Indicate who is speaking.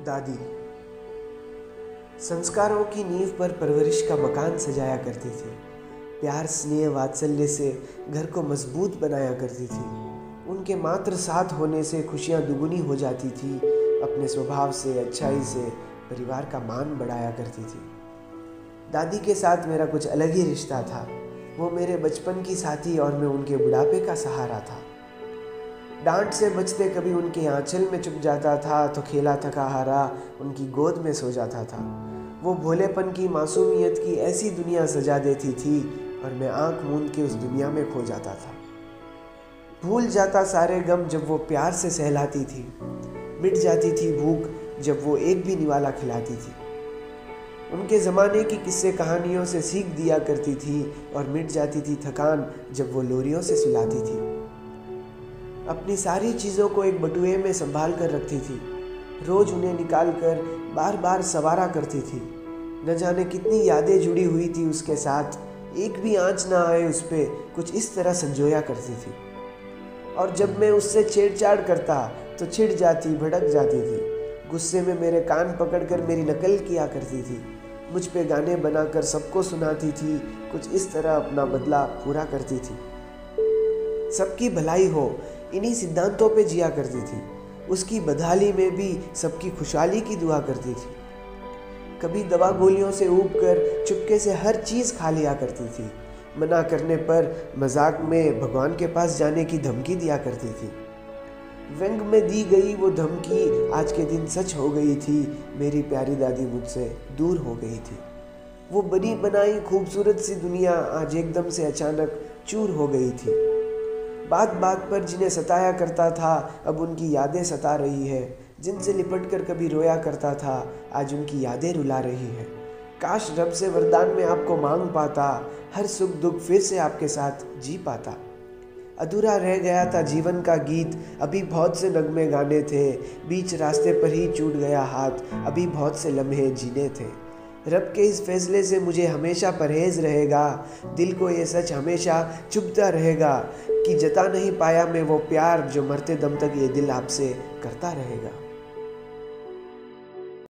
Speaker 1: दादी संस्कारों की नींव पर परवरिश का मकान सजाया करती थी। प्यार स्नेह वात्सल्य से घर को मजबूत बनाया करती थी। उनके मात्र साथ होने से खुशियाँ दुगुनी हो जाती थी। अपने स्वभाव से अच्छाई से परिवार का मान बढ़ाया करती थी। दादी के साथ मेरा कुछ अलग ही रिश्ता था। वो मेरे बचपन की साथी और मैं उनके बुढ़ापे का सहारा था। डांट से बचते कभी उनके आंचल में चुप जाता था तो खेला थका हारा उनकी गोद में सो जाता था। वो भोलेपन की मासूमियत की ऐसी दुनिया सजा देती थी और मैं आंख मूंद के उस दुनिया में खो जाता था। भूल जाता सारे गम जब वो प्यार से सहलाती थी। मिट जाती थी भूख जब वो एक भी निवाला खिलाती थी। उनके ज़माने की किस्से कहानियों से सीख दिया करती थी और मिट जाती थी थकान जब वो लोरियों से सुलाती थी। अपनी सारी चीज़ों को एक बटुए में संभाल कर रखती थी। रोज़ उन्हें निकाल कर बार बार संवारा करती थी। न जाने कितनी यादें जुड़ी हुई थी उसके साथ। एक भी आँच ना आए उस पर, कुछ इस तरह संजोया करती थी। और जब मैं उससे छेड़छाड़ करता तो छिड़ जाती, भड़क जाती थी। गुस्से में मेरे कान पकड़कर मेरी नकल किया करती थी। मुझ पे गाने बनाकर सबको सुनाती थी। कुछ इस तरह अपना बदला पूरा करती थी। सबकी भलाई हो, इन्हीं सिद्धांतों पे जिया करती थी। उसकी बदहाली में भी सबकी खुशहाली की दुआ करती थी। कभी दवा गोलियों से ऊब कर चुपके से हर चीज़ खा लिया करती थी। मना करने पर मजाक में भगवान के पास जाने की धमकी दिया करती थी। व्यंग में दी गई वो धमकी आज के दिन सच हो गई थी। मेरी प्यारी दादी मुझसे दूर हो गई थी। वो बनी बनाई खूबसूरत सी दुनिया आज एकदम से अचानक चूर हो गई थी। बात बात पर जिन्हें सताया करता था अब उनकी यादें सता रही है। जिनसे लिपट कर कभी रोया करता था आज उनकी यादें रुला रही है। काश रब से वरदान में आपको मांग पाता, हर सुख दुख फिर से आपके साथ जी पाता। अधूरा रह गया था जीवन का गीत, अभी बहुत से नगमे गाने थे। बीच रास्ते पर ही छूट गया हाथ, अभी बहुत से लम्हे जीने थे। रब के इस फैसले से मुझे हमेशा परहेज रहेगा। दिल को ये सच हमेशा चुभता रहेगा कि जता नहीं पाया मैं वो प्यार जो मरते दम तक ये दिल आपसे करता रहेगा।